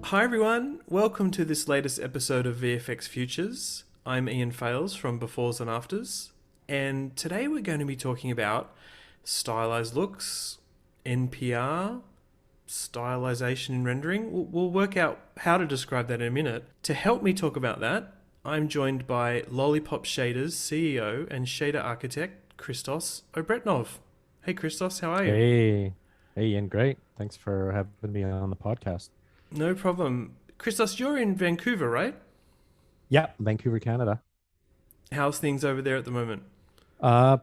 Hi everyone, welcome to this latest episode of VFX Futures. I'm Ian Fales from Befores and Afters, and today we're going to be talking about stylized looks, NPR, stylization in rendering. We'll work out how to describe that in a minute. To help me talk about that, I'm joined by Lollipop Shaders CEO and shader architect Christos Obretenov. Hey Christos, how are you? Hey, Ian, great. Thanks for having me on the podcast. No problem. Christos, you're in Vancouver, right? Yeah, Vancouver, Canada. How's things over there at the moment?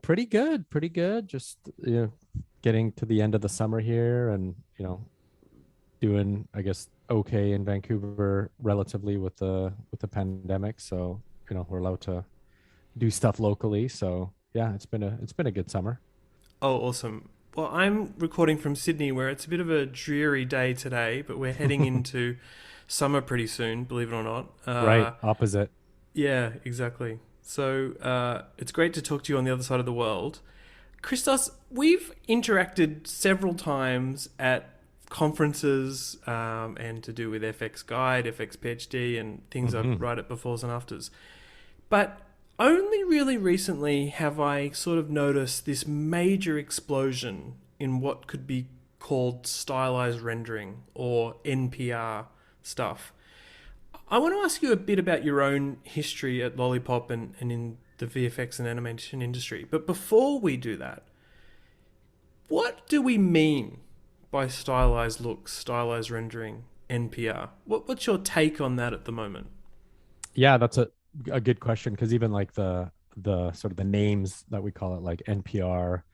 Pretty good, pretty good. Just getting to the end of the summer here, and doing, I guess, okay in Vancouver relatively with the pandemic. So we're allowed to do stuff locally. So yeah, it's been a good summer. Oh, awesome. Well, I'm recording from Sydney where it's a bit of a dreary day today, but we're heading into summer pretty soon, believe it or not. Right, opposite. Yeah, exactly. So it's great to talk to you on the other side of the world. Christos, we've interacted several times at conferences and to do with FX Guide, FX PhD, and things I Hmm. write at Befores and Afters. But only really recently have I sort of noticed this major explosion in what could be called stylized rendering or NPR stuff. I want to ask you a bit about your own history at Lollipop and in the VFX and animation industry. But before we do that, what do we mean by stylized looks, stylized rendering, NPR? What's your take on that at the moment? Yeah, that's a good question because even like the sort of the names that we call it, like NPR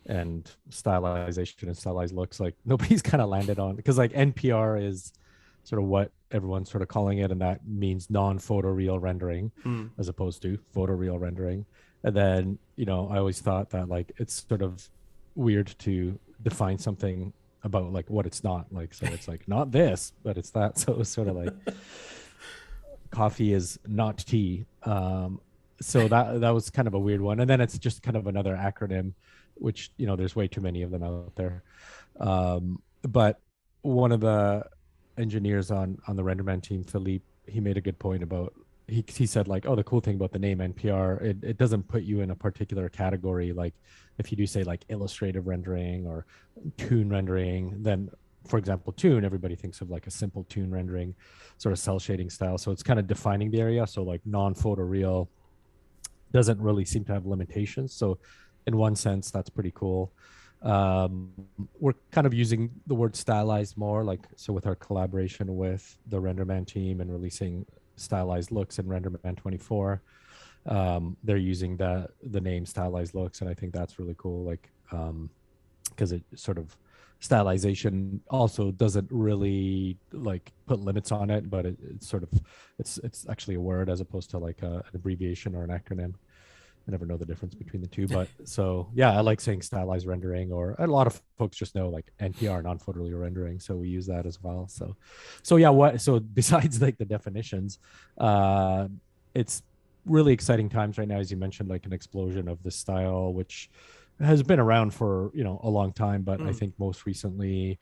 and stylization and stylized looks, like nobody's kind of landed on, because like NPR is sort of what everyone's sort of calling it, and that means non-photoreal rendering Mm. as opposed to photoreal rendering. And then I always thought that like it's sort of weird to define something about like what it's not, like, so it's like not this but it's that. So it's sort of like coffee is not tea. So that was kind of a weird one. And then it's just kind of another acronym, which there's way too many of them out there. But one of the engineers on the RenderMan team, Philippe, he made a good point about, he said like, oh, the cool thing about the name NPR, it doesn't put you in a particular category. Like if you do say like illustrative rendering or toon rendering, then for example, toon, everybody thinks of like a simple toon rendering sort of cell shading style. So it's kind of defining the area. So like non-photoreal doesn't really seem to have limitations. So in one sense, that's pretty cool. Um, we're kind of using the word stylized more, like, so with our collaboration with the RenderMan team and releasing stylized looks in RenderMan 24, they're using the name stylized looks, and I think that's really cool. Like, because it sort of stylization also doesn't really like put limits on it, but it's sort of it's actually a word as opposed to like an abbreviation or an acronym. I never know the difference between the two, but so yeah, I like saying stylized rendering, or a lot of folks just know like NPR, non-photoreal rendering, so we use that as well. So yeah, what so besides like the definitions, uh, it's really exciting times right now, as you mentioned, like an explosion of this style, which has been around for a long time, but I Mm. think most recently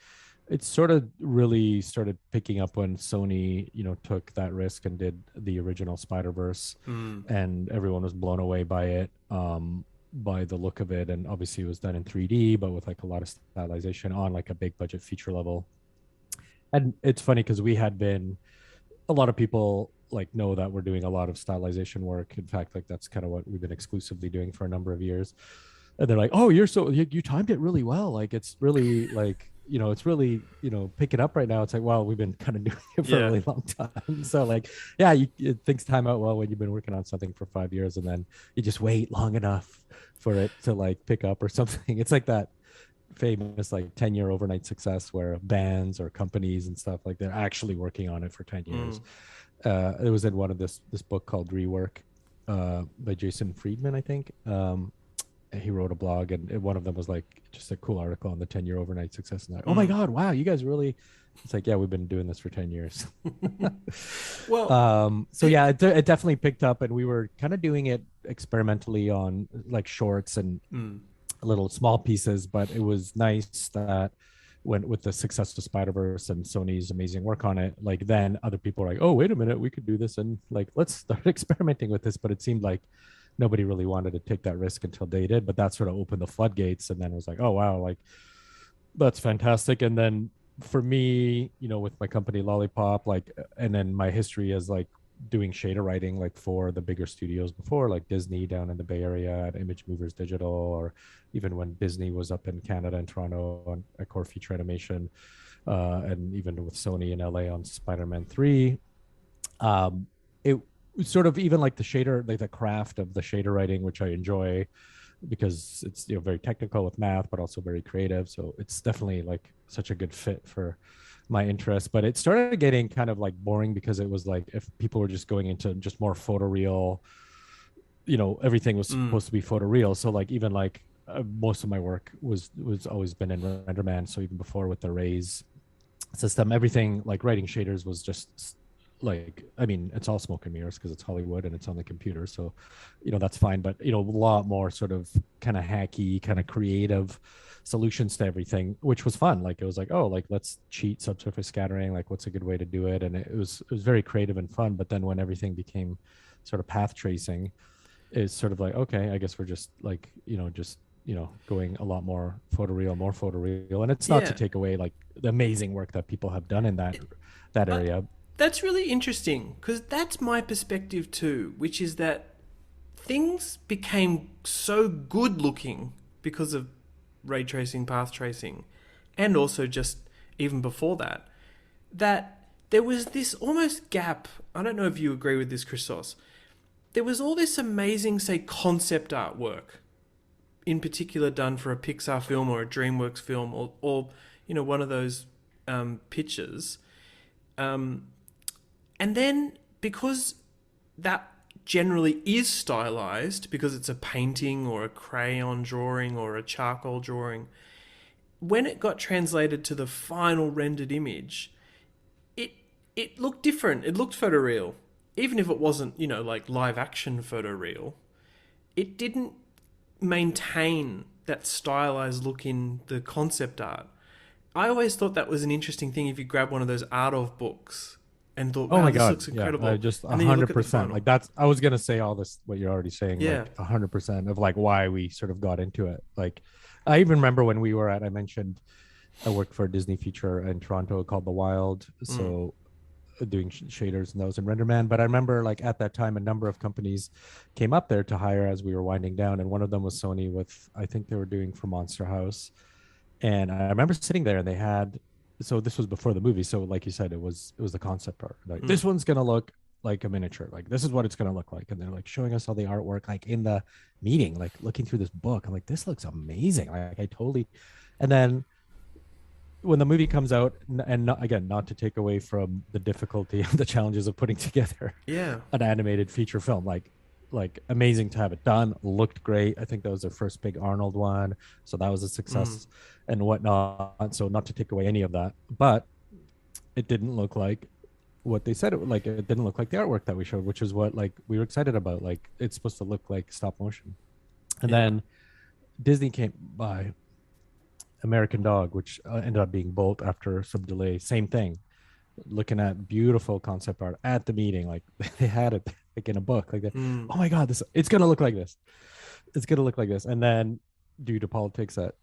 it sort of really started picking up when Sony, took that risk and did the original Spider-Verse, Mm. and everyone was blown away by it, by the look of it. And obviously it was done in 3D, but with like a lot of stylization on like a big budget feature level. And it's funny because we had been, a lot of people like know that we're doing a lot of stylization work. In fact, like that's kind of what we've been exclusively doing for a number of years. And they're like, "Oh, you timed it really well. Like it's really like it's really picking up right now." It's like, well, we've been kind of doing it for a Yeah. really long time. So like, yeah, things time out well when you've been working on something for 5 years, and then you just wait long enough for it to like pick up or something. It's like that famous like 10-year overnight success where bands or companies and stuff, like they're actually working on it for 10 Mm. years. It was in one of this book called Rework, by Jason Friedman, I think. He wrote a blog, and one of them was like just a cool article on the 10-year overnight success, and like, oh my Mm. god, wow, you guys really, it's like, yeah, we've been doing this for 10 years. Well, So yeah, it definitely picked up, and we were kind of doing it experimentally on like shorts and mm. little small pieces, but it was nice that when with the success of Spider-Verse and Sony's amazing work on it, like then other people are like, oh, wait a minute, we could do this, and like let's start experimenting with this. But it seemed like nobody really wanted to take that risk until they did. But that sort of opened the floodgates, and then it was like, oh wow, like that's fantastic. And then for me, with my company Lollipop, like, and then my history as like doing shader writing like for the bigger studios before, like Disney down in the Bay Area at Image Movers Digital, or even when Disney was up in Canada and Toronto on a core feature animation, and even with Sony in LA on Spider-Man 3. It sort of even like the shader, like the craft of the shader writing, which I enjoy because it's very technical with math, but also very creative. So it's definitely like such a good fit for my interest. But it started getting kind of like boring because it was like if people were just going into just more photoreal, everything was supposed to be photoreal. So like even like most of my work was always been in RenderMan. So even before with the Rays system, everything like writing shaders was just like, I mean, it's all smoke and mirrors because it's Hollywood and it's on the computer, so that's fine. But a lot more sort of kind of hacky, kind of creative solutions to everything, which was fun. Like it was like, oh, like let's cheat subsurface scattering, like what's a good way to do it. And it was very creative and fun. But then when everything became sort of path tracing, it's sort of like, okay, I guess we're just like going a lot more photoreal. And it's not to Yeah. take away like the amazing work that people have done in that Uh, area. that's really interesting because that's my perspective too, which is that things became so good looking because of ray tracing, path tracing, and also just even before that, that there was this almost gap. I don't know if you agree with this, Christos. There was all this amazing, say, concept artwork, in particular done for a Pixar film or a DreamWorks film, or one of those pictures. Um, and then because that generally is stylized, because it's a painting or a crayon drawing or a charcoal drawing, when it got translated to the final rendered image, it it looked different. It looked photoreal. Even if it wasn't, like live action photoreal, it didn't maintain that stylized look in the concept art. I always thought that was an interesting thing if you grab one of those art of books and thought, Oh wow, my this God. looks Yeah. I incredible. just And then you look at the 100%. final. Like that's, I was going to say all this, what you're already saying, Yeah. like 100% of like why we sort of got into it. Like I even remember when we were I mentioned I worked for a Disney feature in Toronto called The Wild. Mm. So doing shaders and those in RenderMan. But I remember like at that time, a number of companies came up there to hire as we were winding down. And one of them was Sony with, I think they were doing for Monster House. And I remember sitting there and they had, so this was before the movie. So like you said, it was the concept art. Like Mm. this one's going to look like a miniature. Like this is what it's going to look like. And they're like showing us all the artwork, like in the meeting, like looking through this book. I'm like, this looks amazing. Like I totally, and then when the movie comes out, and not, again, not to take away from the difficulty and the challenges of putting together Yeah. an animated feature film, like amazing to have it done, looked great. I think that was their first big Arnold one, so that was a Mm. success and whatnot. So not to take away any of that, but it didn't look like what they said it would. Like it didn't look like the artwork that we showed, which is what like we were excited about. Like it's supposed to look like stop motion. And Yeah. then Disney came by American Dog, which ended up being Bolt after some delay. Same thing. Looking at beautiful concept art at the meeting, like they had it like in a book, like that. Mm. Oh my God, this it's gonna look like this. It's gonna look like this. And then due to politics at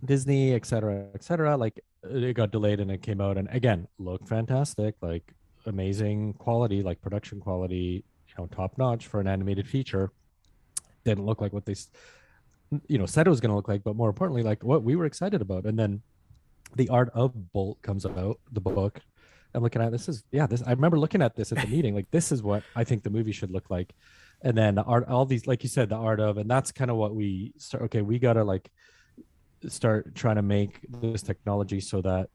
Disney, et cetera, like it got delayed and it came out and again looked fantastic, like amazing quality, like production quality, top notch for an animated feature. Didn't look like what they said it was going to look like, but more importantly like what we were excited about. And then the art of Bolt comes out, the book. I'm looking at this is this. I remember looking at this at the meeting, like this is what I think the movie should look like. And then the art, all these, like you said, the art of, and that's kind of what we start. Okay, we gotta like start trying to make this technology so that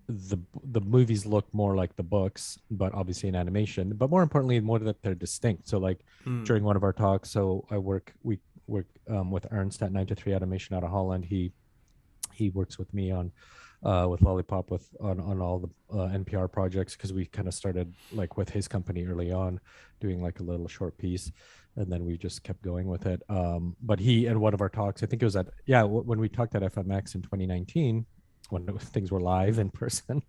the movies look more like the books, but obviously in animation. But more importantly, more that they're distinct. So like Mm. during one of our talks, so we work with Ernst at 9 to 3 Animation out of Holland. He works with me on with Lollipop on all the NPR projects because we kind of started like with his company early on, doing like a little short piece, and then we just kept going with it. But he, in one of our talks, I think it was when we talked at FMX in 2019, when things were live in person.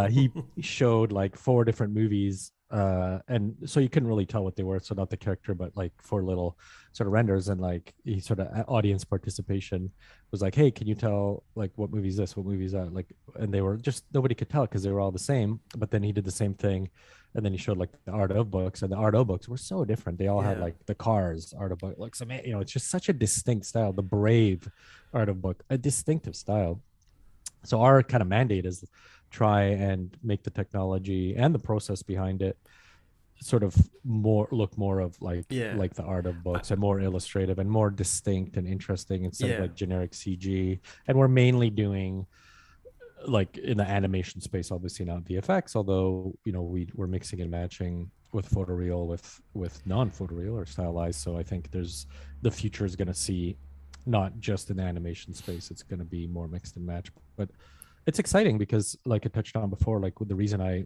He showed like 4 different movies, and so you couldn't really tell what they were. So not the character, but like 4 little sort of renders, and like he sort of audience participation was like, hey, can you tell like what movie is this? What movie is that? Like, and they were just nobody could tell because they were all the same. But then he did the same thing, and then he showed like the art of books, and the art of books were so different. They all had Yeah. like the cars art of book, like some, it's just such a distinct style. The brave art of book, a distinctive style. So our kind of mandate is try and make the technology and the process behind it sort of more look more of Yeah. like the art of I, books, and more illustrative and more distinct and interesting instead of yeah. like generic CG. And we're mainly doing like in the animation space, obviously not VFX, although we're mixing and matching with photoreal with non-photoreal or stylized. So I think there's the future is going to see not just in the animation space, it's going to be more mixed and match. But it's exciting because like I touched on before, like the reason I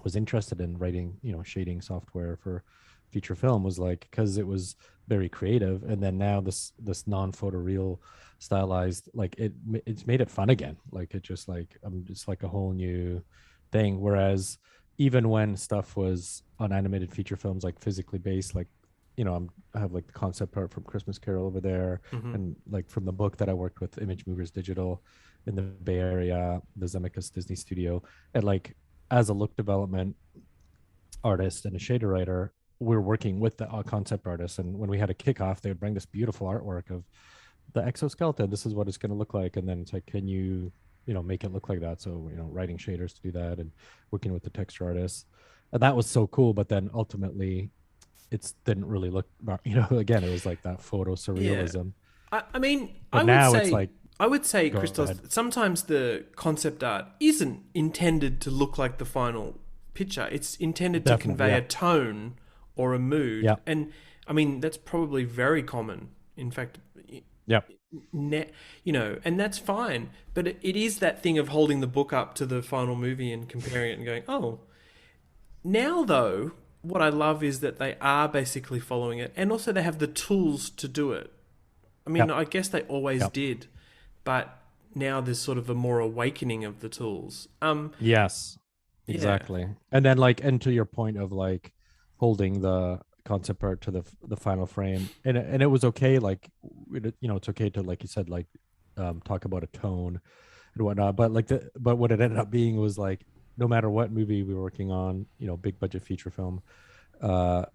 was interested in writing shading software for feature film was like because it was very creative, and then now this non-photoreal stylized, like it's made it fun again. Like it just like just like a whole new thing. Whereas even when stuff was on animated feature films like physically based, like I have like the concept art from Christmas Carol over there, Hmm. and like from the book that I worked with Image Movers Digital in the Bay Area, the Zemeckis Disney studio, and like as a look development artist and a shader writer, we're working with the concept artists. And when we had a kickoff, they would bring this beautiful artwork of the exoskeleton. This is what it's going to look like. And then it's like, can you, make it look like that? So, writing shaders to do that and working with the texture artists. And that was so cool. But then ultimately, it didn't really look, again, it was like that photo Yeah. surrealism. I mean, But now it's like, I would say, go Christos, ahead. sometimes the concept art isn't intended to look like the final picture. It's intended to Definitely. convey Yeah. a tone or a mood. Yeah. And I mean, that's probably very common. In fact, Yeah. and that's fine. But it is that thing of holding the book up to the final movie and comparing it and going, oh, now though, what I love is that they are basically following it, and also they have the tools to do it. I Yeah. mean, I guess they always Yeah. did, but now there's sort of a more awakening of the tools. Yes. Yeah. Exactly. And then like, and to your point of like holding the concept art to the final frame, and it was okay. Like, it's okay to, like you said, like talk about a tone and whatnot. But like but what it ended up being was like, no matter what movie we were working on, big budget feature film,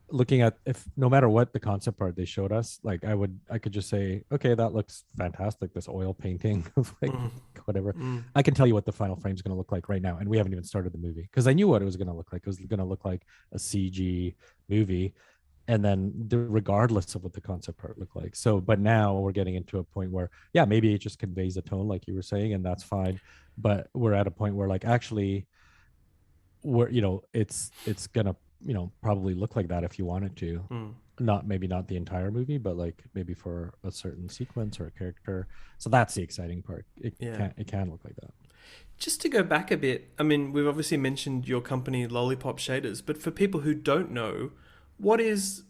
looking at, if no matter what the concept art they showed us, like I could just say, okay, that looks fantastic, this oil painting of like Mm, whatever. mm, I can tell you what the final frame is going to look like right now, and we haven't even started the movie because I knew what it was going to look like. It was going to look like a CG movie, and then regardless of what the concept art looked like. So but now we're getting into a point where, yeah, maybe it just conveys a tone like you were saying, and that's fine. But we're at a point where like actually where it's gonna probably look like that if you wanted to, mm. not maybe not the entire movie, but like maybe for a certain sequence or a character. So that's the exciting part. It Yeah. can look like that. Just to go back a bit, I mean, we've obviously mentioned your company, Lollipop Shaders, but for people who don't know, what is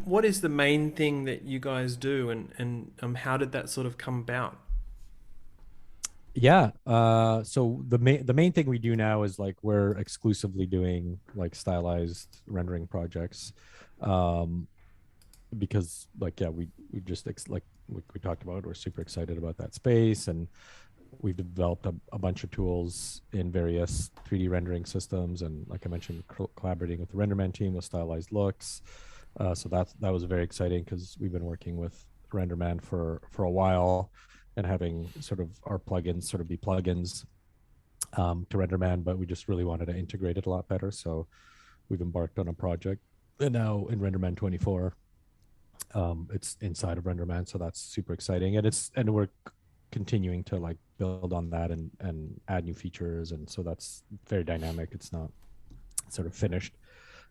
what is the main thing that you guys do, and how did that sort of come about? Yeah, so the main thing we do now is like we're exclusively doing like stylized rendering projects, um because like, yeah, we just like we talked about, we're super excited about that space, and we've developed a bunch of tools in various 3D rendering systems, and like I mentioned, collaborating with the RenderMan team with stylized looks. So that was very exciting because we've been working with RenderMan for a while, and having sort of our plugins sort of be plugins to RenderMan, but we just really wanted to integrate it a lot better. So we've embarked on a project, and now in RenderMan 24, it's inside of RenderMan, so that's super exciting, and we're continuing to like build on that and add new features, and so that's very dynamic. It's not sort of finished.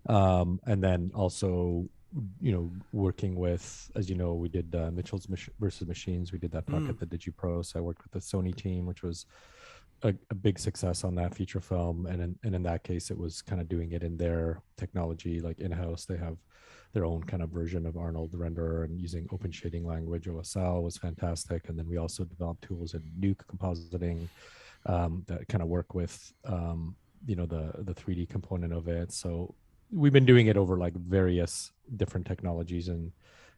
And then also, working with, as you know, we did Mitchell's versus Machines. We did that talk Mm, at the DigiPro. So I worked with the Sony team, which was a big success on that feature film. And in that case, it was kind of doing it in their technology, like in house. They have their own kind of version of Arnold renderer, and using open shading language OSL was fantastic. And then we also developed tools in Nuke compositing that kind of work with the 3D component of it. So we've been doing it over like various different technologies, and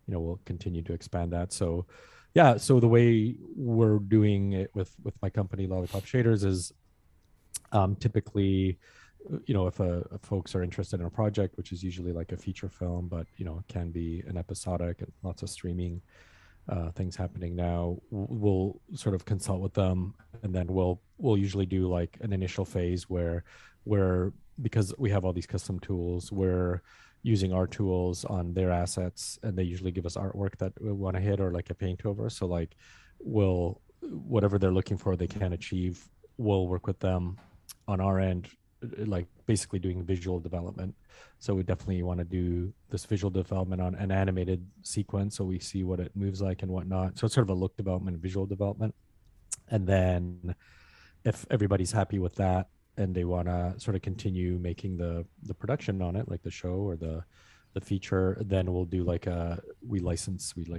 we'll continue to expand that. So yeah, so the way we're doing it with my company Lollipop Shaders is typically, if folks are interested in a project, which is usually like a feature film, but it can be an episodic and lots of streaming things happening now, we'll sort of consult with them, and then we'll usually do like an initial phase where because we have all these custom tools, we're using our tools on their assets, and they usually give us artwork that we want to hit or like a paint over. So like we'll whatever they're looking for, they can achieve. We'll work with them on our end, like basically doing visual development. So we definitely want to do this visual development on an animated sequence, so we see what it moves like and whatnot. So it's sort of a look development, visual development. And then if everybody's happy with that and they want to sort of continue making the production on it, like the show or the feature, then we'll do like we like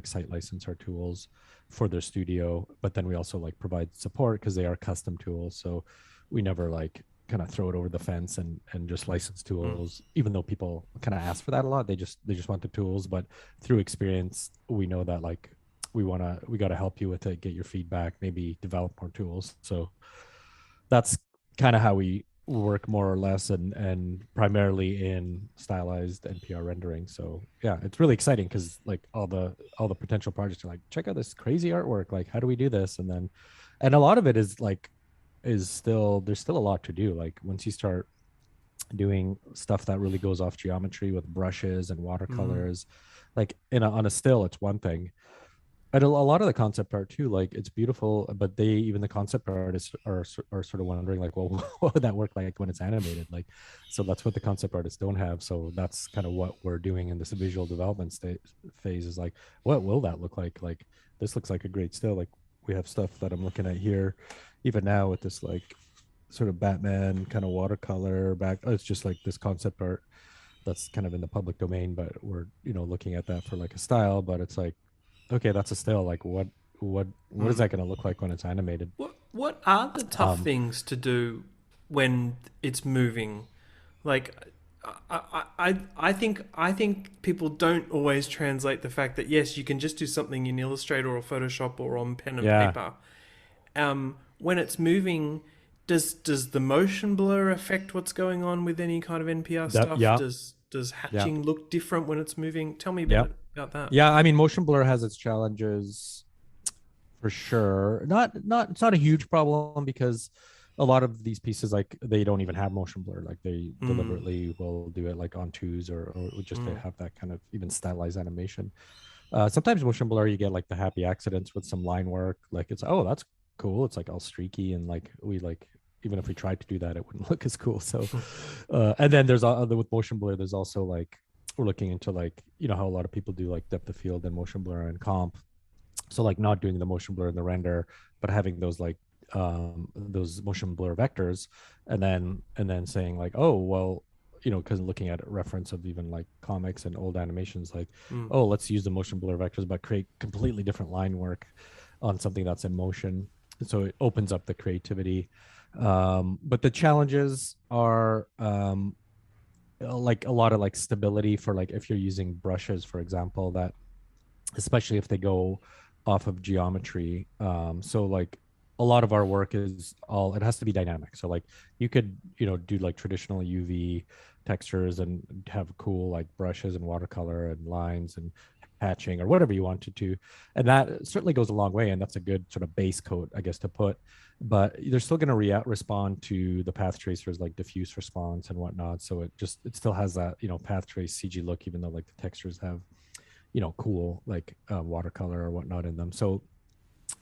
site license our tools for their studio, but then we also like provide support because they are custom tools. So we never like kind of throw it over the fence and just license tools, even though people kind of ask for that a lot. They just want the tools, but through experience we know that like we got to help you with it, get your feedback, maybe develop more tools. So that's kind of how we work more or less, and primarily in stylized NPR rendering. So yeah, it's really exciting because like all the potential projects are like, check out this crazy artwork, like how do we do this? And a lot of it is like there's still a lot to do. Like once you start doing stuff that really goes off geometry with brushes and watercolors, like on a still, it's one thing. And a lot of the concept art too, like it's beautiful, but even the concept artists are sort of wondering like, well, what would that work like when it's animated? Like, so that's what the concept artists don't have. So that's kind of what we're doing in this visual development phase, is like, what will that look like? Like, this looks like a great still. Like we have stuff that I'm looking at here, even now with this like sort of Batman kind of watercolor back. Oh, it's just like this concept art that's kind of in the public domain, but we're looking at that for like a style. But it's like, okay, that's a still. Like what is that going to look like when it's animated? What are the tough Um, things to do when it's moving? Like, I think people don't always translate the fact that yes, you can just do something in Illustrator or Photoshop or on pen and yeah, paper. When it's moving, does the motion blur affect what's going on with any kind of NPR stuff? yeah, Does yeah, hatching look different when it's moving? Tell me a yeah, bit about that. yeah. I mean, motion blur has its challenges for sure. It's not a huge problem because a lot of these pieces like they don't even have motion blur. Like they Mm, deliberately will do it like on twos or just to mm, have that kind of even stylized animation. Sometimes motion blur you get like the happy accidents with some line work. Like it's, oh, that's cool. It's like all streaky, and like we like, even if we tried to do that, it wouldn't look as cool. So and then there's with motion blur, there's also like we're looking into like how a lot of people do like depth of field and motion blur and comp. So like not doing the motion blur in the render, but having those motion blur vectors, and then saying like, oh well, because looking at a reference of even like comics and old animations, like, mm. oh, let's use the motion blur vectors but create completely different line work on something that's in motion. So it opens up the creativity. But the challenges are like a lot of like stability for like if you're using brushes, for example, that especially if they go off of geometry. So like a lot of our work is all, it has to be dynamic. So like you could do like traditional UV textures and have cool like brushes and watercolor and lines and hatching or whatever you wanted to, and that certainly goes a long way, and that's a good sort of base coat, I guess, to put. But they're still going to respond to the path tracers like diffuse response and whatnot. So it still has that path trace CG look, even though like the textures have cool like watercolor or whatnot in them. So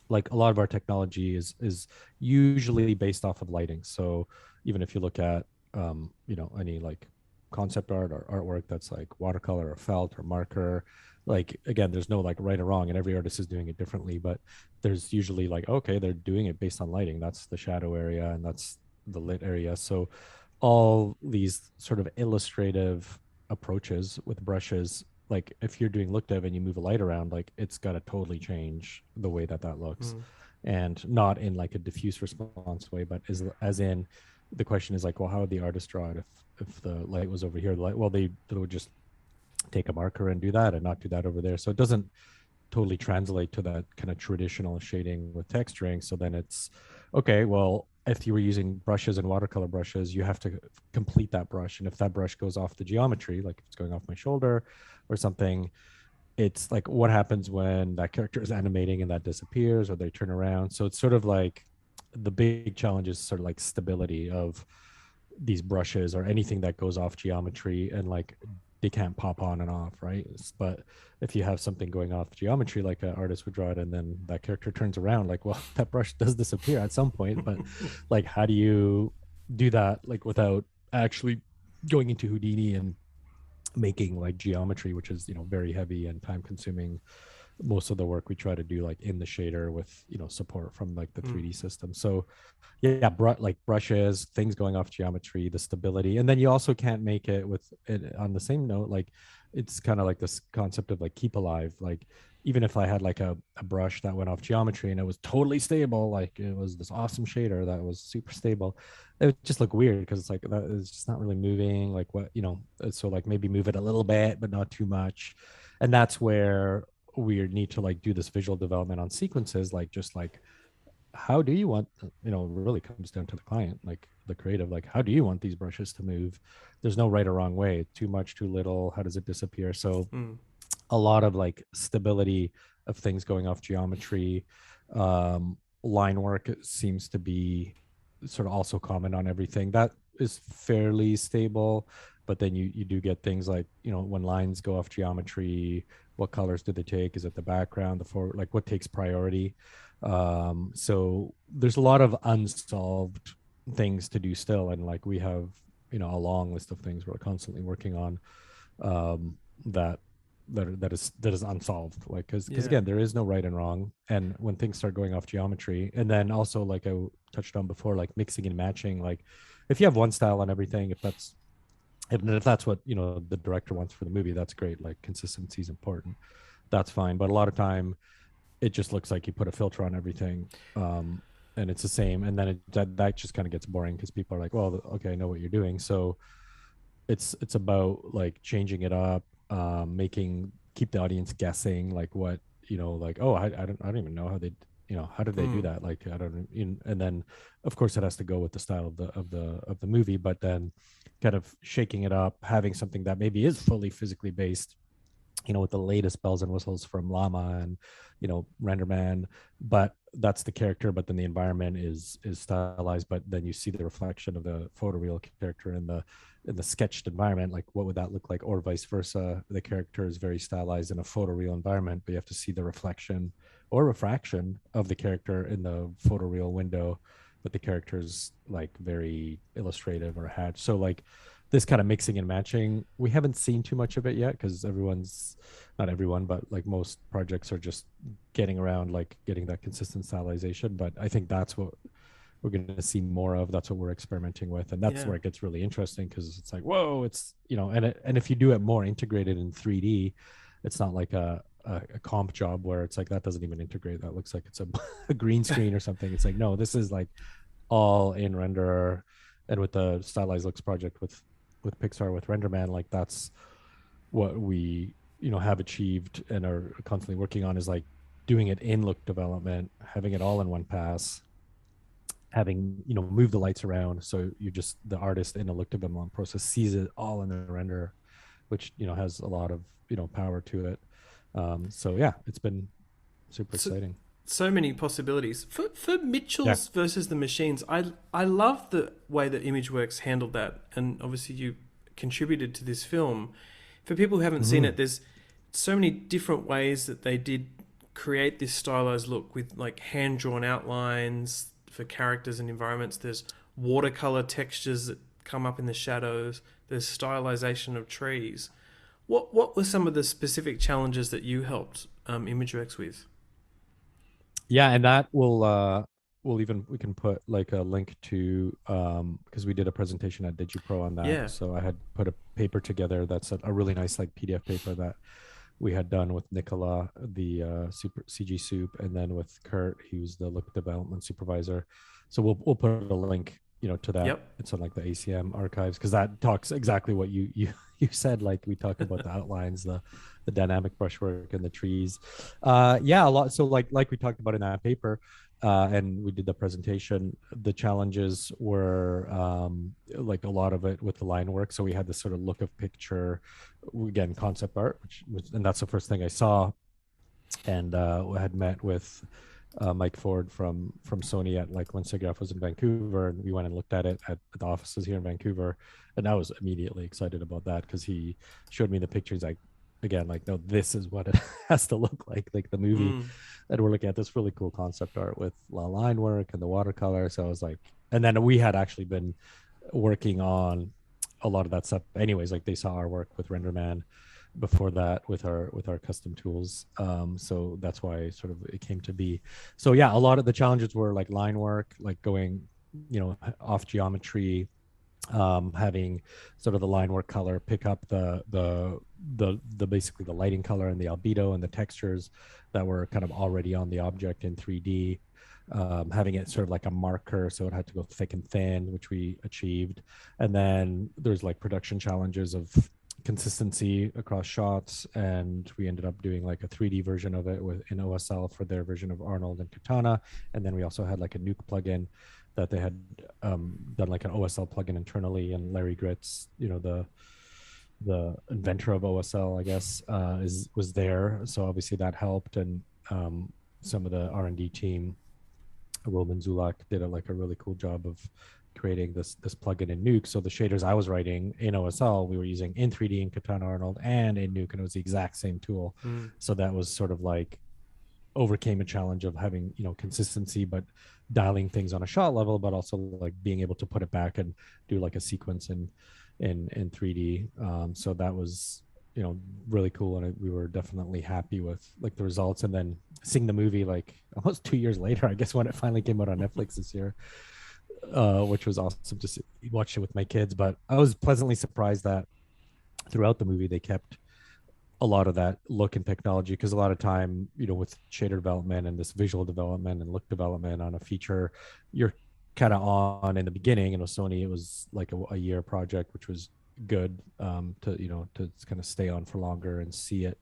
like a lot of our technology is usually based off of lighting. So even if you look at any like concept art or artwork that's like watercolor or felt or marker, like again, there's no like right or wrong, and every artist is doing it differently, but there's usually like, okay, they're doing it based on lighting. That's the shadow area and that's the lit area. So all these sort of illustrative approaches with brushes like if you're doing look dev and you move a light around, like it's got to totally change the way that that looks, Mm. and not in like a diffuse response way, but as in the question is like, well, how would the artist draw it if the light was over here? The light, well, they would just take a marker and do that and not do that over there. So it doesn't totally translate to that kind of traditional shading with texturing. So then it's okay, well, if you were using brushes and watercolor brushes, you have to complete that brush. And if that brush goes off the geometry, like if it's going off my shoulder or something, it's like what happens when that character is animating and that disappears or they turn around. So it's sort of like the big challenge is sort of like stability of these brushes or anything that goes off geometry, and like they can't pop on and off, right? But if you have something going off geometry, like an artist would draw it and then that character turns around, like, well, that brush does disappear at some point. But like, how do you do that like without actually going into Houdini and making like geometry, which is, you know, very heavy and time consuming? Most of the work we try to do like in the shader with, you know, support from like the Mm. 3D system. So yeah, like brushes, things going off geometry, the stability, and then you also can't make it with it on the same note. Like it's kind of like this concept of like keep alive. Like even if I had like a brush that went off geometry and it was totally stable, like it was this awesome shader that was super stable, it would just look weird because it's like that is just not really moving. Like what, you know, so like maybe move it a little bit, but not too much. And that's where we need to like do this visual development on sequences, like just like how do you want, you know, really comes down to the client, like the creative, like how do you want these brushes to move? There's no right or wrong way. Too much, too little, how does it disappear? So Mm. a lot of like stability of things going off geometry. Line work seems to be sort of also common on everything that is fairly stable, but then you do get things like, you know, when lines go off geometry, what colors do they take? Is it the background, the forward, like what takes priority? So there's a lot of unsolved things to do still, and like we have, you know, a long list of things we're constantly working on, that that is unsolved, like because Yeah. again there is no right and wrong, and when things start going off geometry, and then also like I touched on before, like mixing and matching, like if you have one style on everything, if that's what, you know, the director wants for the movie, that's great, like consistency is important, that's fine. But a lot of time it just looks like you put a filter on everything, and it's the same, and then that just kind of gets boring because people are like, well, okay, I know what you're doing. So it's about like changing it up, making, keep the audience guessing, like what, you know, like, oh, I don't even know how they, you know, how did they do Mm. that, like I don't, you know, and then of course it has to go with the style of the movie, but then kind of shaking it up, having something that maybe is fully physically based, you know, with the latest bells and whistles from Llama and, you know, Renderman, but that's the character. But then the environment is stylized. But then you see the reflection of the photoreal character in the sketched environment. Like, what would that look like? Or vice versa. The character is very stylized in a photoreal environment, but you have to see the reflection or refraction of the character in the photoreal window. But the character's like very illustrative or hatched. So like this kind of mixing and matching, we haven't seen too much of it yet because everyone's, not everyone, but like most projects are just getting around like getting that consistent stylization. But I think that's what we're going to see more of. That's what we're experimenting with, and that's Yeah. where it gets really interesting because it's like, whoa, it's, you know, and if you do it more integrated in 3D, it's not like a comp job where it's like that doesn't even integrate, that looks like it's a green screen or something. It's like, no, this is like all in renderer. And with the stylized looks project with Pixar, with RenderMan, like that's what we, you know, have achieved and are constantly working on, is like doing it in look development, having it all in one pass, having, you know, move the lights around, so you just, the artist in a look development process sees it all in the render, which, you know, has a lot of, you know, power to it. So yeah, it's been super So, exciting. so many possibilities for Yeah. Mitchell's versus the machines. I love the way that ImageWorks handled that, and obviously you contributed to this film. For people who haven't seen Mm-hmm. it, there's so many different ways that they did create this stylized look with like hand drawn outlines for characters and environments. There's watercolor textures that come up in the shadows. There's stylization of trees. What were some of the specific challenges that you helped ImageWorks with? Yeah, and that will we can put like a link to because we did a presentation at DigiPro on that. Yeah. So I had put a paper together that's a really nice like PDF paper that we had done with Nicola, the super CG soup, and then with Kurt, he was the look development supervisor. So we'll put a link, to that. Yep. It's on like the ACM archives because that talks exactly what you you said. Like we talk about the outlines, the dynamic brushwork, and the trees. Yeah, a lot. So like we talked about in that paper. And we did the presentation. The challenges were like a lot of it with the line work. So we had this sort of look of picture, again, concept art, and that's the first thing I saw. And I had met with Mike Ford from Sony at like when SIGGRAPH was in Vancouver, and we went and looked at it at the offices here in Vancouver, and I was immediately excited about that because he showed me the pictures. Like again, like no, this is what it has to look like the movie. Mm. And we're looking at this really cool concept art with line work and the watercolor. So I was like, and then we had actually been working on a lot of that stuff anyways. Like they saw our work with RenderMan before that with our custom tools. So that's why sort of it came to be. So yeah, a lot of the challenges were like line work, like going off geometry, having sort of the line work color pick up the basically the lighting color and the albedo and the textures that were kind of already on the object in 3D, having it sort of like a marker, so it had to go thick and thin, which we achieved. And then there's like production challenges of consistency across shots, and we ended up doing like a 3D version of it with in OSL for their version of Arnold and Katana. And then we also had like a nuke plugin that they had done like an OSL plugin internally, and Larry Gritz, the inventor of OSL, I guess, was there. So obviously that helped, and some of the R&D team, Roman Zulak, did like a really cool job of creating this plugin in Nuke. So the shaders I was writing in OSL, we were using in 3D in Katana Arnold and in Nuke, and it was the exact same tool. Mm. So that was sort of like overcame a challenge of having consistency but dialing things on a shot level, but also like being able to put it back and do like a sequence in 3D. So that was really cool, and we were definitely happy with like the results. And then seeing the movie like almost 2 years later, I guess, when it finally came out on Netflix this year, which was awesome to watch it with my kids. But I was pleasantly surprised that throughout the movie they kept a lot of that look and technology, because a lot of time with shader development and this visual development and look development on a feature, you're kind of on in the beginning. Sony, it was like a year project, which was good, to kind of stay on for longer and see it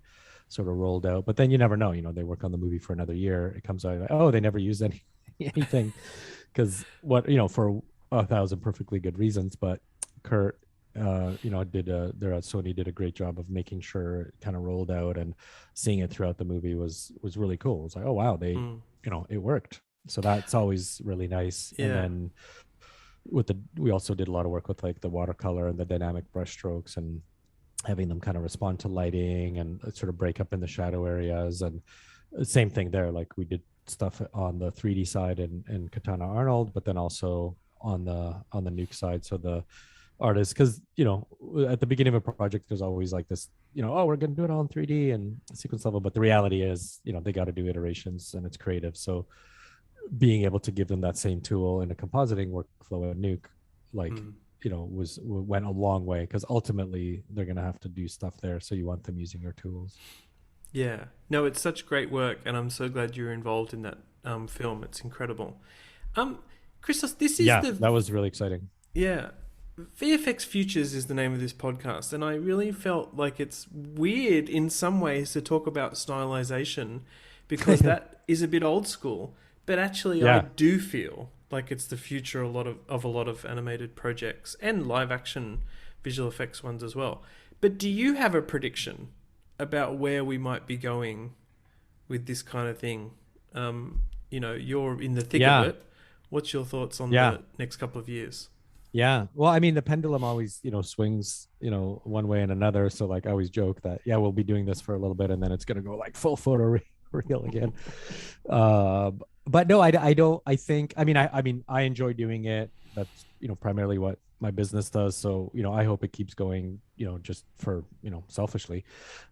sort of rolled out. But then you never know, they work on the movie for another year, it comes out like, oh, they never used anything because for 1,000 perfectly good reasons. But Kurt, there at Sony did a great job of making sure it kind of rolled out, and seeing it throughout the movie was really cool. It was like, oh wow, they it worked. So that's always really nice. Yeah. And then we also did a lot of work with like the watercolor and the dynamic brush strokes, and having them kind of respond to lighting and sort of break up in the shadow areas. And same thing there, like we did stuff on the 3D side in Katana Arnold, but then also on the Nuke side. So the artists, because at the beginning of a project there's always like this, oh, we're going to do it all in 3D and sequence level, but the reality is they got to do iterations, and it's creative. So being able to give them that same tool in a compositing workflow at Nuke, like went a long way, because ultimately they're going to have to do stuff there, so you want them using your tools. Yeah, no, it's such great work, and I'm so glad you're involved in that film. It's incredible. Christos, this is that was really exciting. Yeah, VFX Futures is the name of this podcast, and I really felt like it's weird in some ways to talk about stylization, because that is a bit old school. But actually, I do feel like it's the future of a lot of animated projects and live action visual effects ones as well. But do you have a prediction about where we might be going with this kind of thing? You're in the thick of it. What's your thoughts on the next couple of years? Yeah. Well, I mean, the pendulum always, swings, one way and another. So like I always joke that, we'll be doing this for a little bit, and then it's going to go like full photo real again. But no, I don't, I think, I enjoy doing it. that's primarily what my business does. So I hope it keeps going, just for selfishly,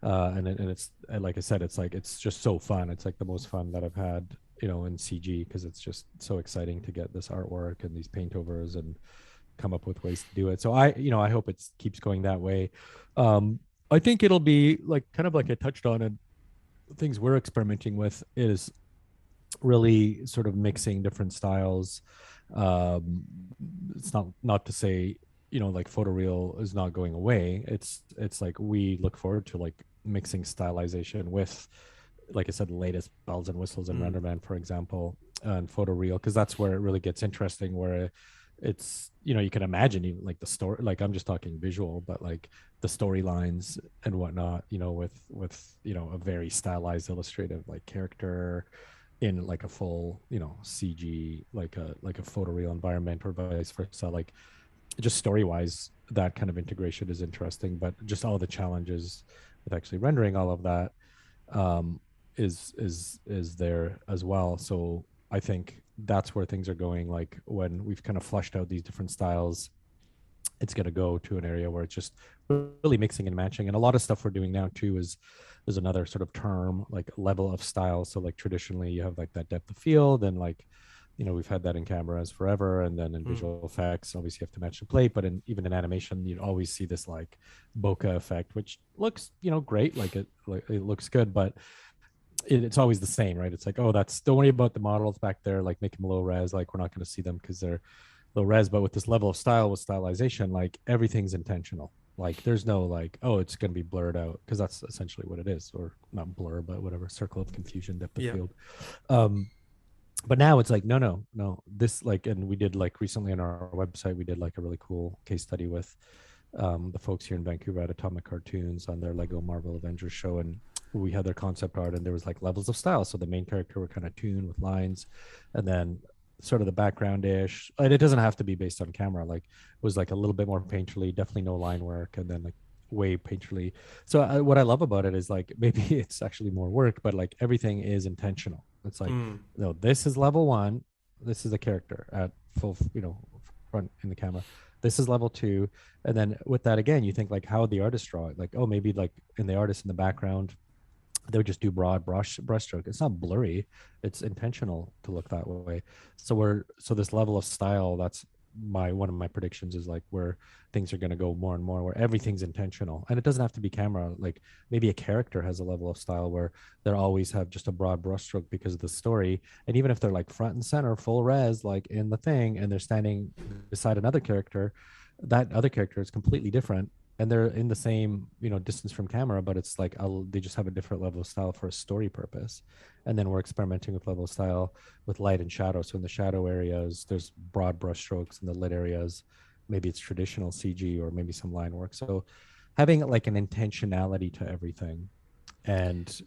and it's like I said, it's like it's just so fun. It's like the most fun that I've had in CG, because it's just so exciting to get this artwork and these paint overs and come up with ways to do it. So I hope it keeps going that way. um I think it'll be like kind of like I touched on, and things we're experimenting with is really sort of mixing different styles. um it's not to say like photoreal is not going away. It's like we look forward to like mixing stylization with, like I said, the latest bells and whistles in Mm. RenderMan, for example, and photoreal, because that's where it really gets interesting, where it's you can imagine even like the story, like I'm just talking visual, but like the storylines and whatnot, with a very stylized illustrative like character in like a full CG, like a photoreal environment, or vice versa. Like just story wise, that kind of integration is interesting, but just all the challenges with actually rendering all of that, um, is there as well. So I think that's where things are going. Like when we've kind of flushed out these different styles, it's going to go to an area where it's just really mixing and matching. And a lot of stuff we're doing now too is there's another sort of term like level of style. So like traditionally you have like that depth of field, and like we've had that in cameras forever, and then in Mm. visual effects obviously you have to match the plate, but even in animation you'd always see this like bokeh effect, which looks great, like it looks good, but it's always the same, right? It's like, oh, that's, don't worry about the models back there, like make them low res, like we're not going to see them because they're low res. But with this level of style, with stylization, like everything's intentional. Like there's no like, oh, it's going to be blurred out, because that's essentially what it is, or not blur, but whatever, circle of confusion, depth of Yeah. field. um but now it's like, no, no, no, this, like, and we did like recently on our website, we did like a really cool case study with the folks here in Vancouver at Atomic Cartoons on their Lego Marvel Avengers show, and we had their concept art, and there was like levels of style. So the main character were kind of tuned with lines, and then sort of the background ish. And it doesn't have to be based on camera. Like it was like a little bit more painterly, definitely no line work, and then like way painterly. So what I love about it is like maybe it's actually more work, but like everything is intentional. It's like, Mm. no, this is level one. This is a character at full, front in the camera. This is level two. And then with that, again, you think like, how would the artist draw it? Like, oh, maybe like in the artist in the background, they would just do broad brushstroke. It's not blurry. It's intentional to look that way. So this level of style, that's one of my predictions, is like where things are going to go more and more, where everything's intentional. And it doesn't have to be camera. Like maybe a character has a level of style where they always have just a broad brushstroke because of the story. And even if they're like front and center, full res, like in the thing, and they're standing beside another character, that other character is completely different, and they're in the same distance from camera, but it's like they just have a different level of style for a story purpose. And then we're experimenting with level of style with light and shadow. So in the shadow areas there's broad brush strokes, in the lit areas maybe it's traditional CG or maybe some line work. So having like an intentionality to everything, and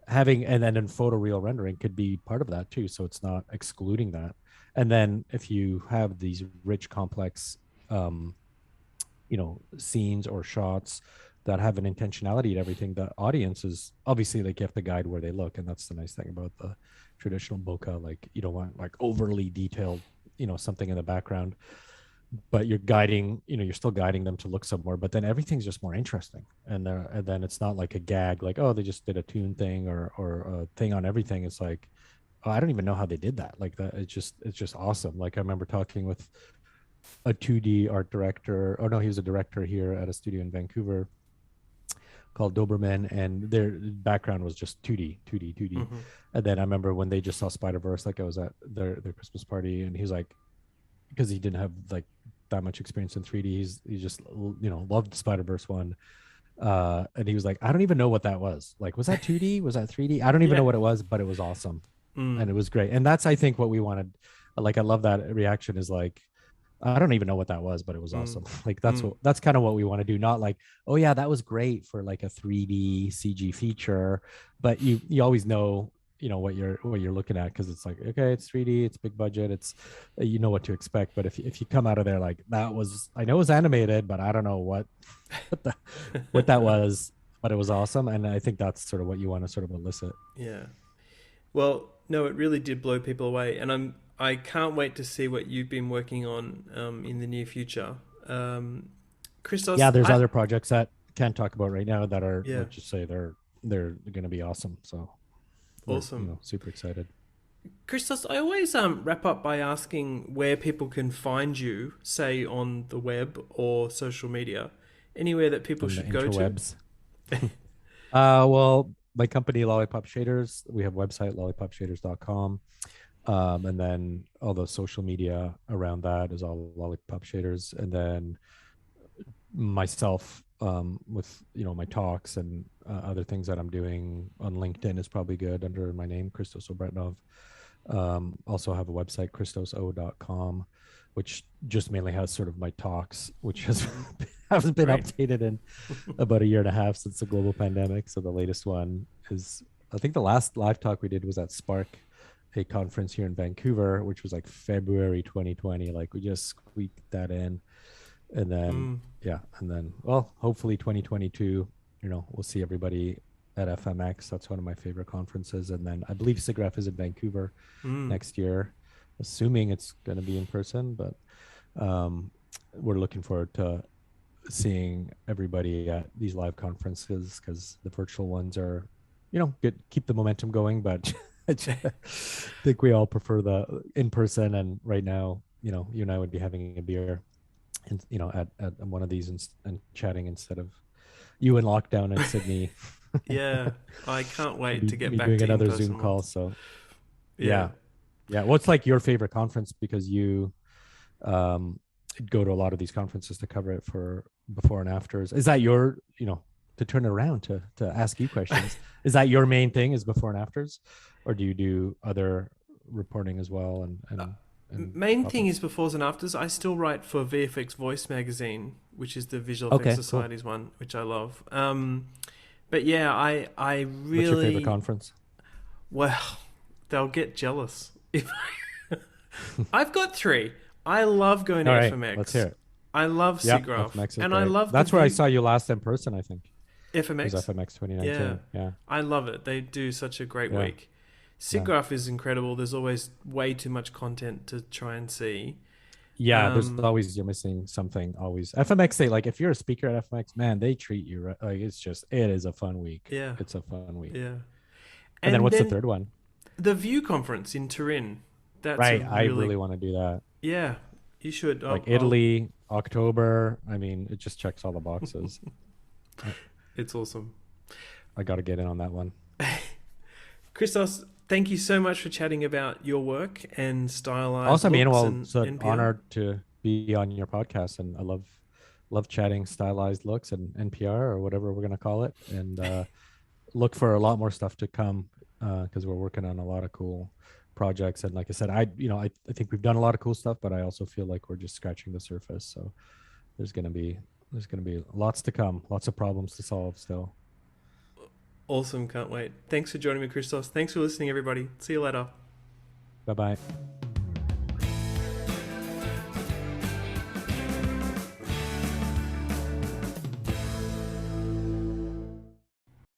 and then in photoreal rendering could be part of that too, so it's not excluding that. And then if you have these rich complex um scenes or shots that have an intentionality to everything, the audience is obviously, like, you have to guide where they look, and that's the nice thing about the traditional bokeh. Like you don't want like overly detailed something in the background, but you're guiding, you're still guiding them to look somewhere, but then everything's just more interesting. And then it's not like a gag, like, oh, they just did a tune thing or a thing on everything. It's like, oh, I don't even know how they did that. Like that, it's just awesome. Like I remember talking with a 2D art director. Oh no, he was a director here at a studio in Vancouver called Doberman, and their background was just 2D, 2D, 2D. Mm-hmm. And then I remember when they just saw Spider Verse, like I was at their Christmas party, and he's like, because he didn't have like that much experience in 3D, he just loved the Spider Verse one. And he was like, I don't even know what that was that 2D, was that 3D? I don't even Yeah. know what it was, but it was awesome. Mm. And it was great. And that's, I think, what we wanted. Like I love that reaction, is like, I don't even know what that was, but it was Mm. awesome. Like Mm. that's kind of what we want to do. Not like, oh yeah, that was great for like a 3D CG feature, but you always know what you're looking at, because it's like, okay, it's 3D, it's big budget, it's you know what to expect. But if you come out of there like, that was, I know it was animated, but I don't know what, what that was, but it was awesome. And I think that's sort of what you want to sort of elicit. Yeah. Well, no, it really did blow people away, and I can't wait to see what you've been working on in the near future. Christos, Yeah, there's other projects that can't talk about right now that are, yeah, let's just say they're going to be awesome. So we're, awesome. super excited. Christos, I always wrap up by asking where people can find you, say on the web or social media, anywhere that people On the should go to. interwebs. Well, my company, Lollipop Shaders, we have website, lollipopshaders.com. And then all the social media around that is all Lollipop Shaders. And then myself, with, my talks and other things that I'm doing on LinkedIn is probably good under my name, Christos Obretenov. Also have a website, christoso.com, which just mainly has sort of my talks, which hasn't been Great. updated in about a year and a half since the global pandemic. So the latest one is, I think the last live talk we did was at Spark, a conference here in Vancouver, which was like February 2020. Like we just squeaked that in. And then, Mm, yeah. And then, well, hopefully 2022, we'll see everybody at FMX. That's one of my favorite conferences. And then I believe SIGGRAPH is in Vancouver mm. next year, assuming it's going to be in person. But we're looking forward to seeing everybody at these live conferences, because the virtual ones are, good, keep the momentum going. But I think we all prefer the in person. And right now, you and I would be having a beer and, at one of these and chatting instead of you in lockdown in Sydney. Yeah, I can't wait to get me back doing to another Zoom in-person call. ones. So Yeah. yeah. Yeah. What's like your favorite conference? Because you um go to a lot of these conferences to cover it for before and afters. Is that your, to turn it around to ask you questions? Is that your main thing, is before and afters? Or do you do other reporting as well and Main thing is topics? befores and afters. I still write for VFX Voice magazine, which is the Visual Effects Okay, cool. Society's one, which I love. But yeah, I What's your favorite really, conference? well, they'll get jealous. If I've got three. I love going to All right, let's hear FMX. it. I love Yeah, SIGGRAPH, FMX is and I great. love the That's where I view. saw you last in person, I think. Was FMX, FMX yeah, 2019. Yeah. I love it. They do such a great Yeah. week. Yeah. SIGGRAPH is incredible. There's always way too much content to try and see. Yeah, there's Um, always, you're missing something always. FMX, they like, if you're a speaker at FMX, man, they treat you right. Like it is a fun week. yeah, It's a fun week. yeah. And then And what's the then third one? the View conference in Turin. That's a Right. I really, really want to do that. yeah, you should. Like Italy, October. I mean, it just checks all the boxes. I, It's awesome. I got to get in on that one. Christos, thank you so much for chatting about your work and stylized Awesome, Ian. looks Well, and it's an NPR. honor to be on your podcast, and I love chatting stylized looks and NPR or whatever we're gonna call it, and look for a lot more stuff to come, because we're working on a lot of cool projects. And like I said, I think we've done a lot of cool stuff, but I also feel like we're just scratching the surface. So there's gonna be lots to come, lots of problems to solve still. Awesome, can't wait. Thanks for joining me, Christos. Thanks for listening, everybody. See you later. Bye bye.